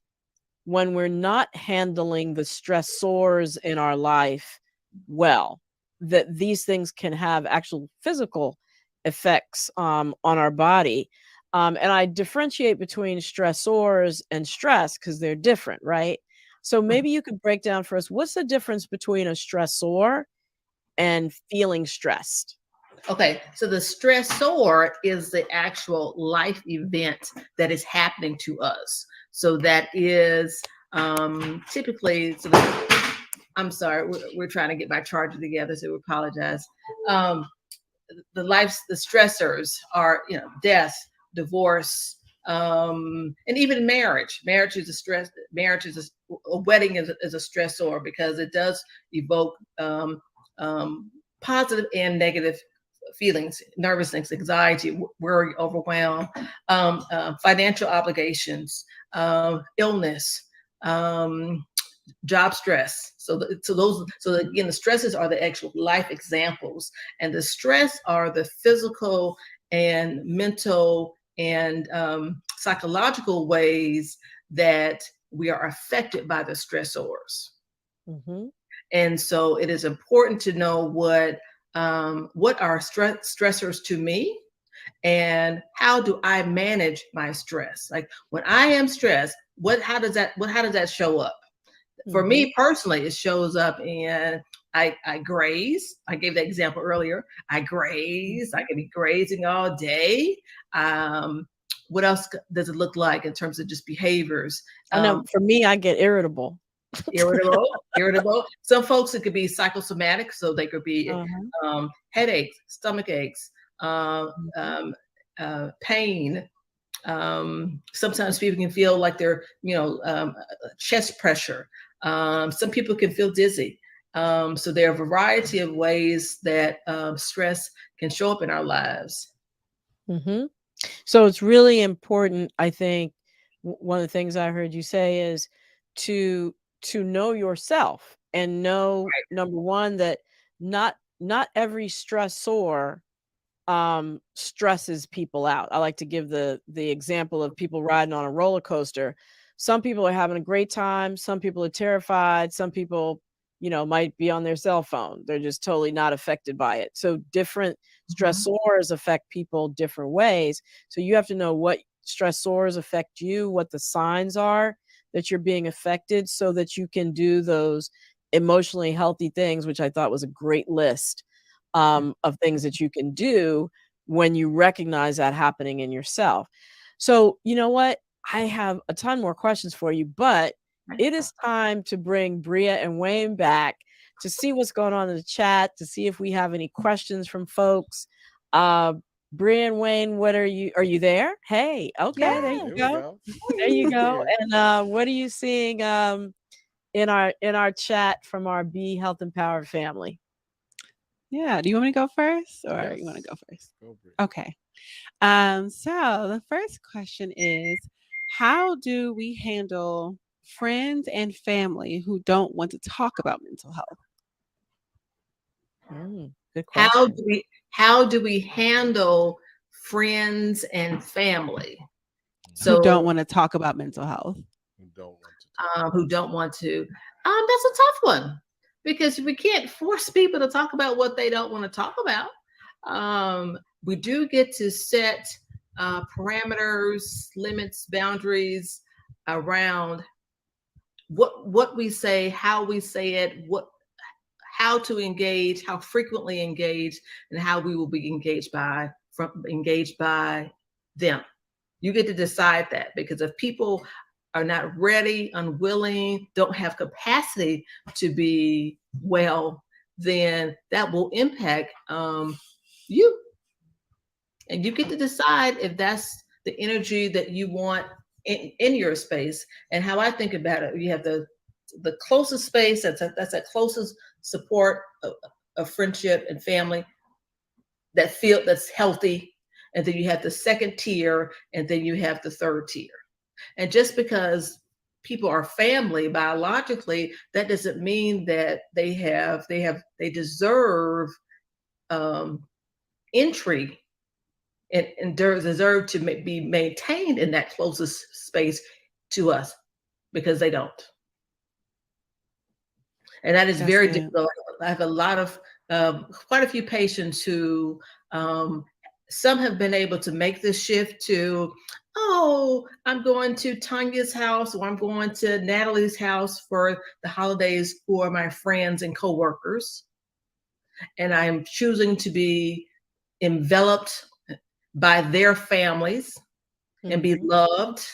Speaker 1: when we're not handling the stressors in our life well, that these things can have actual physical effects on our body. And I differentiate between stressors and stress because they're different, right? So maybe you could break down for us what's the difference between a stressor and feeling stressed?
Speaker 5: Okay, so the stressor is the actual life event that is happening to us. So that is typically, so I'm sorry, we're trying to get my charger together, so we apologize. The stressors are, death, divorce, and even marriage. Marriage is a stress. Marriage is a wedding is a stressor because it does evoke positive and negative feelings, nervousness, anxiety, worry, overwhelm, financial obligations, illness, job stress. So again, the stresses are the actual life examples, and the stress are the physical and mental and psychological ways that we are affected by the stressors.
Speaker 1: Mm-hmm.
Speaker 5: And so it is important to know what are stressors to me, and how do I manage my stress? Like when I am stressed, how does that show up? For me personally, it shows up in I graze. I gave that example earlier. I graze. I can be grazing all day. What else does it look like in terms of just behaviors?
Speaker 1: I know for me, I get irritable.
Speaker 5: Irritable. Some folks, it could be psychosomatic, so they could be headaches, stomach aches, pain. Sometimes people can feel like they're, chest pressure. Some people can feel dizzy. So there are a variety of ways that stress can show up in our lives.
Speaker 1: Mm-hmm. So it's really important, I think, one of the things I heard you say is to know yourself and know, number one, that not every stressor stresses people out. I like to give the example of people riding on a roller coaster. Some people are having a great time. Some people are terrified. Some people, might be on their cell phone. They're just totally not affected by it. So different stressors affect people different ways. So you have to know what stressors affect you, what the signs are that you're being affected, so that you can do those emotionally healthy things, which I thought was a great list of things that you can do when you recognize that happening in yourself. So, you know what? I have a ton more questions for you, but it is time to bring Bria and Wayne back to see what's going on in the chat, to see if we have any questions from folks. Bria and Wayne, are you there? Hey, okay,
Speaker 3: Yeah,
Speaker 1: there you
Speaker 2: we
Speaker 1: go. There you go. And what are you seeing in our chat from our Be Health Empowered family?
Speaker 3: Yeah. Do you want me to go first, or
Speaker 2: Yes.
Speaker 3: you want to go first?
Speaker 2: Go, Bria.
Speaker 3: Okay. So the first question is, how do we handle friends and family who don't want to talk about mental health?
Speaker 1: Good question.
Speaker 5: How do we handle friends and family
Speaker 3: Who don't want to talk about mental health?
Speaker 5: Who don't want to? That's a tough one, because we can't force people to talk about what they don't want to talk about. We do get to set parameters, limits, boundaries around what we say, how we say it, how to engage, how frequently engage, and how we will be engaged by them. You get to decide that, because if people are not ready, unwilling, don't have capacity to be well, then that will impact you. And you get to decide if that's the energy that you want in your space. And how I think about it, you have the closest space, that's that closest support of friendship and family that's healthy. And then you have the second tier, and then you have the third tier. And just because people are family biologically, that doesn't mean that they deserve entry and deserve to be maintained in that closest space to us, because they don't. And that is very difficult. I have quite a few patients who, some have been able to make this shift to, I'm going to Tanya's house, or I'm going to Natalie's house for the holidays for my friends and coworkers. And I'm choosing to be enveloped by their families and be loved.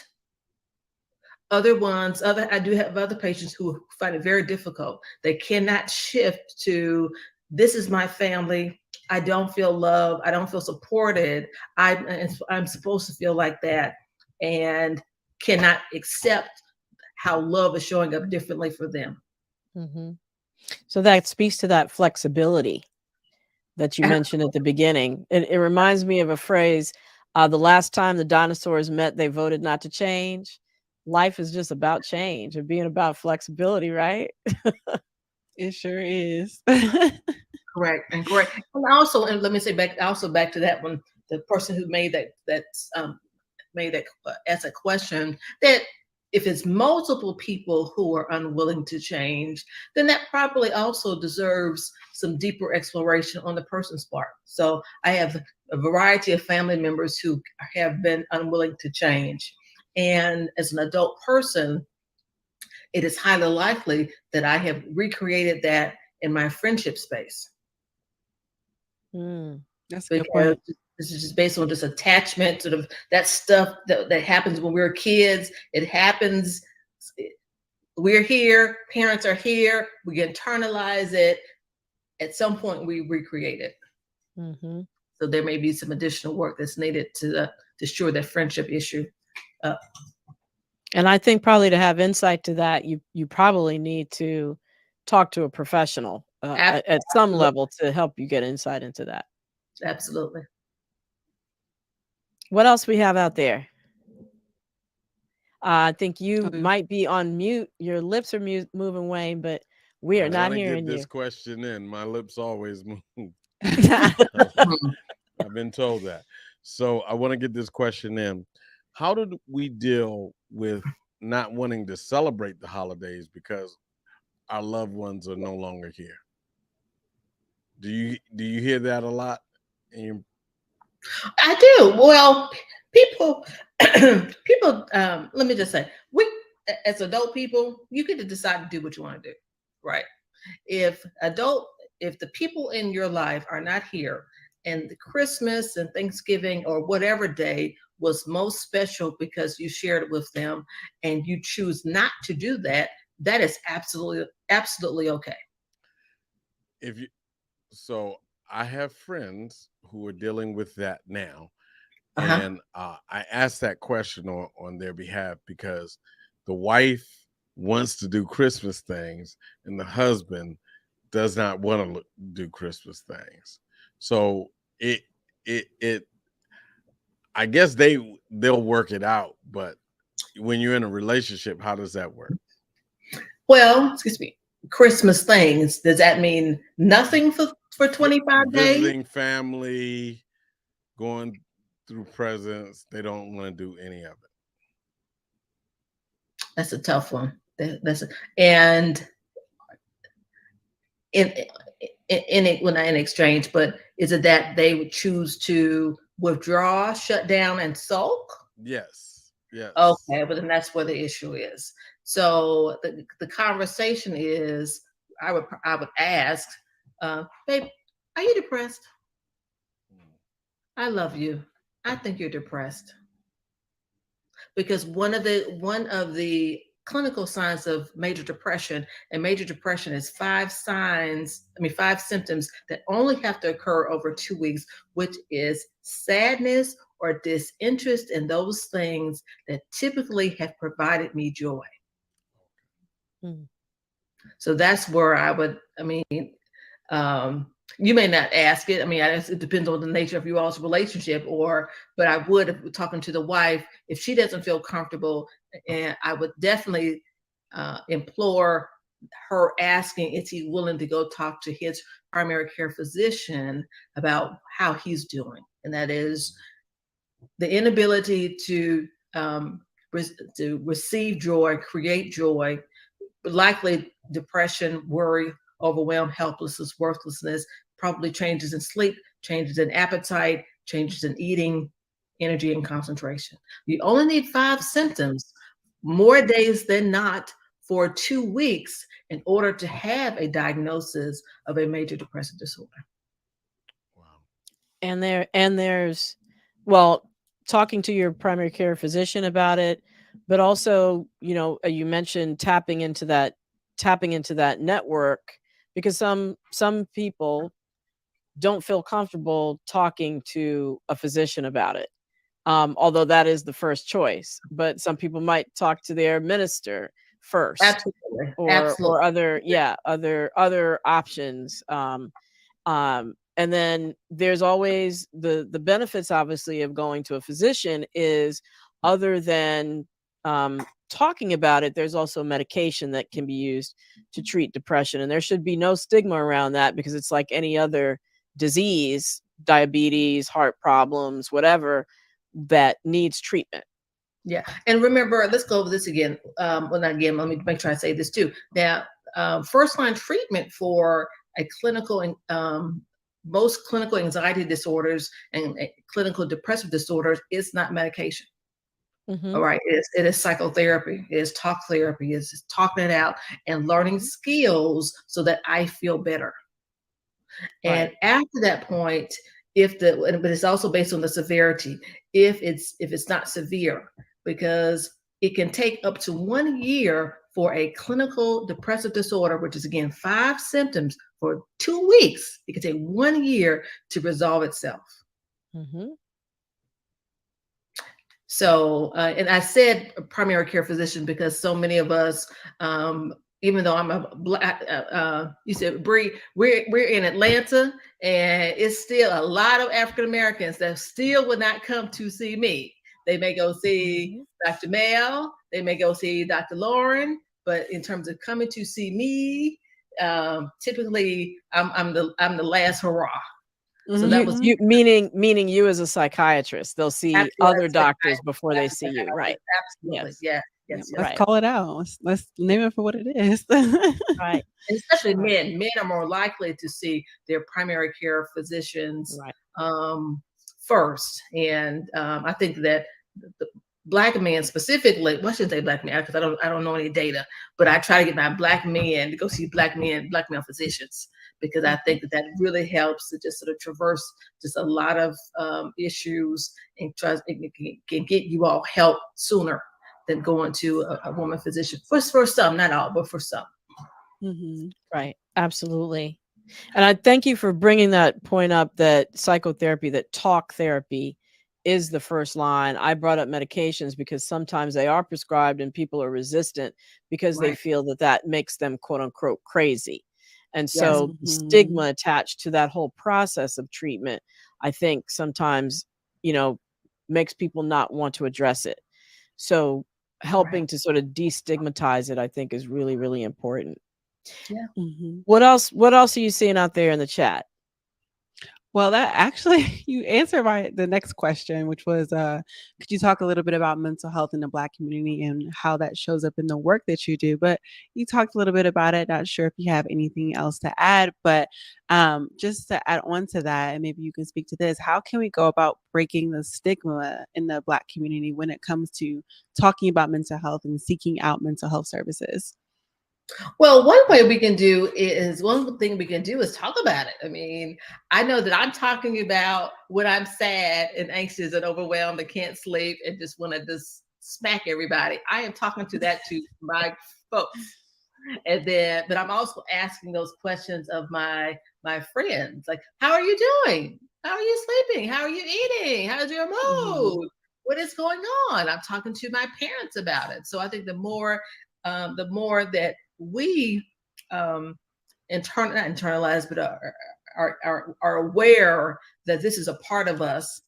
Speaker 5: I do have other patients who find it very difficult. They cannot shift to, this is my family. I don't feel loved. I don't feel supported. I'm supposed to feel like that, and cannot accept how love is showing up differently for them.
Speaker 1: Mm-hmm. So that speaks to that flexibility that you mentioned at the beginning. It reminds me of a phrase, the last time the dinosaurs met, they voted not to change. Life is just about change and being about flexibility, right?
Speaker 3: It sure is.
Speaker 5: Correct. And also, and let me say back to that one, the person who made that as a question, that if it's multiple people who are unwilling to change, then that probably also deserves some deeper exploration on the person's part. So I have a variety of family members who have been unwilling to change. And as an adult person, it is highly likely that I have recreated that in my friendship space.
Speaker 3: That's a good point.
Speaker 5: This is just based on just attachment, sort of that stuff that happens when we're kids. It happens. We're here. Parents are here. We internalize it. At some point, we recreate it.
Speaker 1: Mm-hmm.
Speaker 5: So there may be some additional work that's needed to shore that friendship issue up.
Speaker 1: And I think probably to have insight to that, you probably need to talk to a professional at some level to help you get insight into that.
Speaker 5: Absolutely.
Speaker 1: What else we have out there? I think you
Speaker 3: Okay.
Speaker 1: might be on mute. Your lips are moving, Wayne, but we are not hearing
Speaker 2: get
Speaker 1: you.
Speaker 2: this question in. My lips always move.
Speaker 5: Mhm.
Speaker 2: I've been told that. So I want to get this question in. How did we deal with not wanting to celebrate the holidays because our loved ones are no longer here? Do you hear that a lot?
Speaker 5: I do. Well, people, let me just say, we as adult people, you get to decide to do what you want to do, right? If the people in your life are not here, and the Christmas and Thanksgiving or whatever day was most special because you shared it with them, and you choose not to do that, that is absolutely okay.
Speaker 2: So I have friends who are dealing with that now.
Speaker 5: Uh-huh.
Speaker 2: And I asked that question on their behalf because the wife wants to do Christmas things and the husband does not want to do Christmas things. So it I guess they'll work it out, but when you're in a relationship, how does that work?
Speaker 5: Well, excuse me, Christmas things, does that mean nothing for 25 days?
Speaker 2: Visiting family, going through presents, they don't want to do any of it.
Speaker 5: That's a tough one. And in exchange, but is it that they would choose to withdraw, shut down, and sulk?
Speaker 2: Yes.
Speaker 5: Okay, but then that's where the issue is. So the conversation is, I would ask, babe, are you depressed? I love you. I think you're depressed. Because one of the clinical signs of major depression, and major depression is 5 symptoms that only have to occur over 2 weeks, which is sadness or disinterest in those things that typically have provided me joy.
Speaker 1: Mm.
Speaker 5: So that's where you may not ask it. It depends on the nature of you all's relationship, but I would, if talking to the wife, if she doesn't feel comfortable, and I would definitely implore her, asking, is he willing to go talk to his primary care physician about how he's doing? And that is the inability to receive joy, create joy, likely depression, worry, overwhelm, helplessness, worthlessness, probably changes in sleep, changes in appetite, changes in eating, energy, and concentration. You only need 5 symptoms, more days than not, for 2 weeks in order to have a diagnosis of a major depressive disorder.
Speaker 2: Wow.
Speaker 1: And there's, well, talking to your primary care physician about it, but also, you mentioned tapping into that network, because some people don't feel comfortable talking to a physician about it. Although that is the first choice, but some people might talk to their minister first,
Speaker 5: Absolutely.
Speaker 1: or
Speaker 5: Absolutely.
Speaker 1: other options. And then there's always the benefits, obviously, of going to a physician is, other than talking about it, there's also medication that can be used to treat depression, and there should be no stigma around that, because it's like any other disease, diabetes, heart problems, whatever, that needs treatment.
Speaker 5: Yeah. And remember, let's go over this again. Well, not again, let me make sure I say this too. Now, first line treatment for a clinical, most clinical anxiety disorders and clinical depressive disorders is not medication.
Speaker 1: Mhm.
Speaker 5: All right. It is psychotherapy. It is talk therapy. It's talking it out and learning skills so that I feel better. And
Speaker 1: Right.
Speaker 5: after that point, but it's also based on the severity. If it's not severe, because it can take up to 1 year for a clinical depressive disorder, which is again 5 symptoms for 2 weeks. It can take 1 year to resolve itself.
Speaker 1: Mhm.
Speaker 5: So, and I said primary care physician because so many of us, even though I'm a black, you said Bree, we're in Atlanta, and it's still a lot of African Americans that still would not come to see me. They may go see Dr. MEL, they may go see Dr. Lauren, but in terms of coming to see me, typically I'm the last hurrah. So that was
Speaker 1: You meaning you as a psychiatrist. They'll see
Speaker 5: absolutely
Speaker 1: other doctors before they see you, right?
Speaker 5: absolutely.
Speaker 1: Yes.
Speaker 5: Yeah.
Speaker 3: Yeah,
Speaker 5: Yes.
Speaker 3: let's
Speaker 1: Right.
Speaker 3: call it out. Let's name it for what it is.
Speaker 1: Right.
Speaker 5: And especially
Speaker 1: Right.
Speaker 5: men. Men are more likely to see their primary care physicians
Speaker 1: Right.
Speaker 5: first. And I think that the Black men specifically, well, I shouldn't say Black men because I don't know any data, but I try to get my Black men to go see Black male physicians, because I think that really helps to just sort of traverse just a lot of issues, and can get you all help sooner than going to a woman physician. For some, not all, but for some.
Speaker 1: Right. Absolutely. And I thank you for bringing that point up, that psychotherapy, that talk therapy is the first line. I brought up medications because sometimes they are prescribed and people are resistant because they
Speaker 5: Right.
Speaker 1: feel that makes them, quote unquote, crazy. And
Speaker 5: Yes.
Speaker 1: so stigma attached to that whole process of treatment, I think sometimes, makes people not want to address it. So helping to sort of destigmatize it, I think, is really, really important.
Speaker 5: Yeah.
Speaker 1: What else are you seeing out there in the chat?
Speaker 3: Well, that actually, you answered the next question, which was, could you talk a little bit about mental health in the Black community and how that shows up in the work that you do? But you talked a little bit about it. Not sure if you have anything else to add, but just to add on to that, and maybe you can speak to this, how can we go about breaking the stigma in the Black community when it comes to talking about mental health and seeking out mental health services?
Speaker 5: Well, one thing we can do is talk about it. I mean, I know that I'm talking about when I'm sad and anxious and overwhelmed and can't sleep and just want to just smack everybody. I am talking to my folks. And then, but I'm also asking those questions of my friends, like, how are you doing? How are you sleeping? How are you eating? How's your mood? What is going on? I'm talking to my parents about it. So I think the more that we not internalize, but are aware that this is a part of us,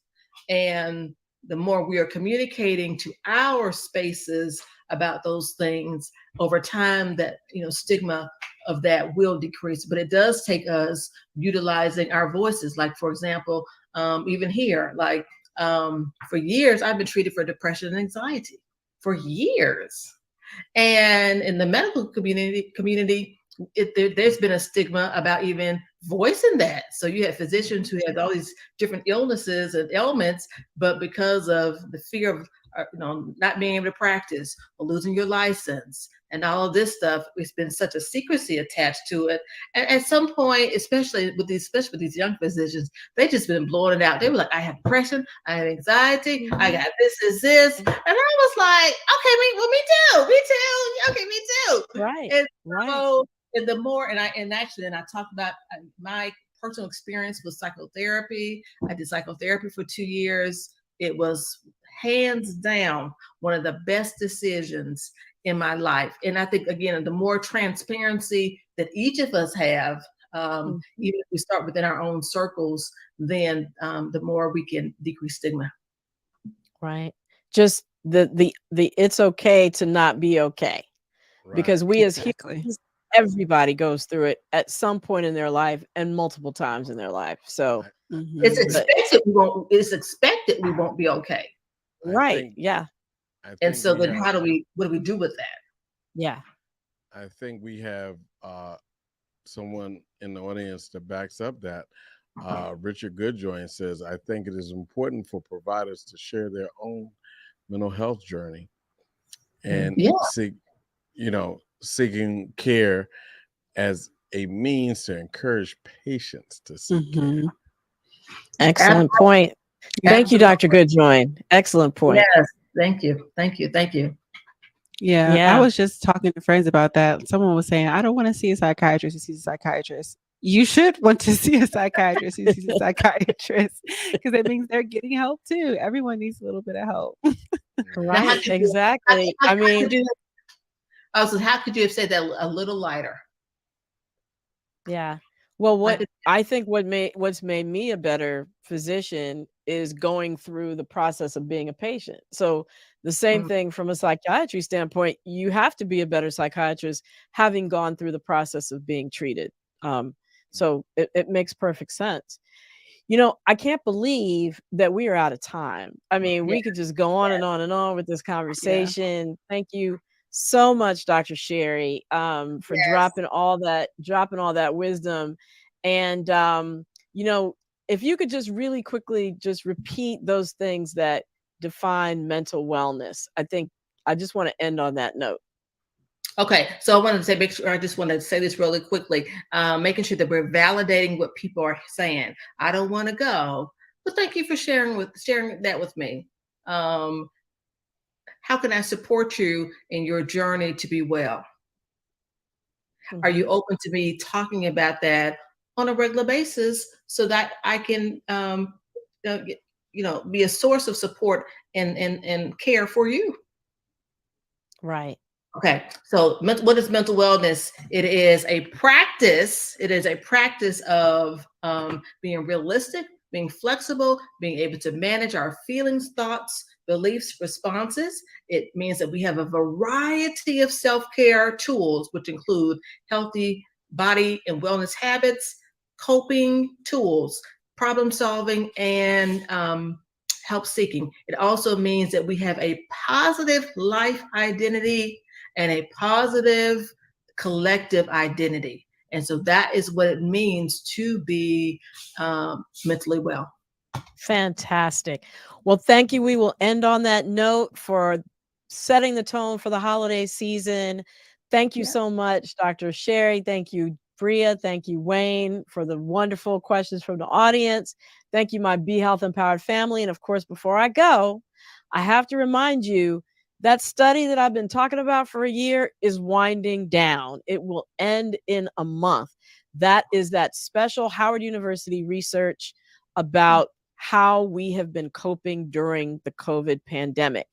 Speaker 5: and the more we are communicating to our spaces about those things over time, that stigma of that will decrease. But it does take us utilizing our voices. Like, for example, even here, like for years I've been treated for depression and anxiety for years. And in the medical community, there's been a stigma about even voicing that. So you have physicians who have all these different illnesses and ailments, but because of the fear not being able to practice or losing your license and all of this stuff. It's been such a secrecy attached to it. And at some point, especially with these young physicians, they just been blowing it out. They were like, I have depression, I have anxiety, I got this. And I was like, okay, me too. Okay, me too.
Speaker 1: Right.
Speaker 5: And
Speaker 1: Right.
Speaker 5: so, and the more, and I talked about my personal experience with psychotherapy. I did psychotherapy for 2 years. It was hands down one of the best decisions in my life. And I think, again, the more transparency that each of us have, even if we start within our own circles, then the more we can decrease stigma.
Speaker 1: Right. Just the it's okay to not be okay.
Speaker 2: Right.
Speaker 1: Because we as
Speaker 3: Exactly.
Speaker 1: humans, everybody goes through it at some point in their life and multiple times in their life. So
Speaker 5: It's expected we won't be okay.
Speaker 1: right. Yeah.
Speaker 5: And so then what do we do with that?
Speaker 1: Yeah.
Speaker 2: I think we have someone in the audience that backs up that. Richard Goodjoin says, I think it is important for providers to share their own mental health journey and seeking care as a means to encourage patients to seek care.
Speaker 1: Excellent point. Thank you, Dr. Goodjoin. Excellent point.
Speaker 5: Yes. Thank you.
Speaker 3: Yeah, I was just talking to friends about that. Someone was saying, I don't want to see a psychiatrist who sees a psychiatrist. You should want to see a psychiatrist who sees a psychiatrist, because it means they're getting help too. Everyone needs a little bit of help.
Speaker 1: Right, exactly. I mean,
Speaker 5: how could you have said that a little lighter?
Speaker 1: Yeah. Well, I think what's made me a better physician is going through the process of being a patient. So the same thing from a psychiatry standpoint, you have to be a better psychiatrist having gone through the process of being treated. So it makes perfect sense. I can't believe that we are out of time. I mean, we could just go on and on and on with this conversation. Thank you so much, Dr. Sherri, for dropping all that wisdom. And if you could just really quickly just repeat those things that define mental wellness. I just want to end on that note.
Speaker 5: Okay, so I just want to say this really quickly, making sure that we're validating what people are saying. I don't want to go, but thank you for sharing that with me. How can I support you in your journey to be well? Are you open to me talking about that on a regular basis so that I can, be a source of support and care for you?
Speaker 1: Right.
Speaker 5: Okay, so what is mental wellness? It is a practice. It is a practice of being realistic, being flexible, being able to manage our feelings, thoughts, beliefs, responses. It means that we have a variety of self-care tools, which include healthy body and wellness habits, coping tools, problem solving, and help seeking. It also means that we have a positive life identity and a positive collective identity. And so that is what it means to be mentally well.
Speaker 1: Fantastic. Well, thank you. We will end on that note for setting the tone for the holiday season. Thank you so much, Dr. Sherri. Thank you, Bria. Thank you, Wayne, for the wonderful questions from the audience. Thank you, my Be Health Empowered family. And of course, before I go, I have to remind you that study that I've been talking about for a year is winding down. It will end in a month. That is that special Howard University research about how we have been coping during the COVID pandemic.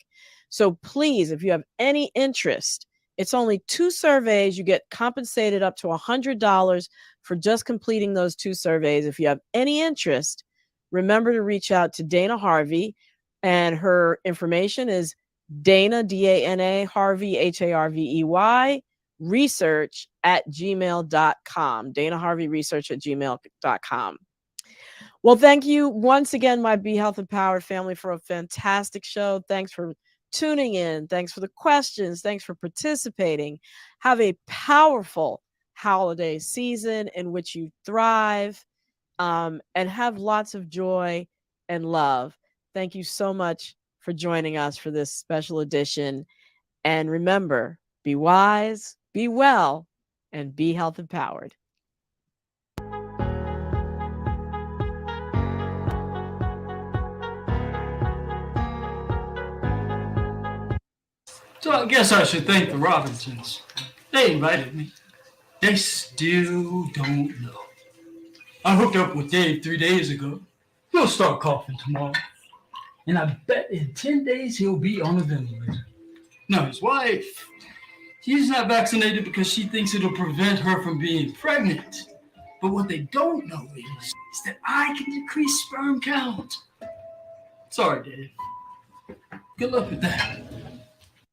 Speaker 1: So please, if you have any interest, it's only 2 surveys. You get compensated up to $100 for just completing those 2 surveys. If you have any interest, remember to reach out to Dana Harvey, and her information is Dana, D-A-N-A, Harvey, H-A-R-V-E-Y, research@gmail.com. Dana Harvey research@gmail.com. Well, thank you once again, my Be Health Empowered family, for a fantastic show. Thanks for tuning in. Thanks for the questions. Thanks for participating. Have a powerful holiday season in which you thrive, and have lots of joy and love. Thank you so much. for joining us for this special edition. And remember, be wise, be well, and be health empowered.
Speaker 6: So I guess I should thank the Robinsons. They invited me. They still don't know. I hooked up with Dave 3 days ago. He'll start coughing tomorrow. And I bet in 10 days he'll be on a ventilator. Now his wife, she's not vaccinated because she thinks it'll prevent her from being pregnant. But what they don't know is that I can decrease sperm count. Sorry, Dave. Good luck with that.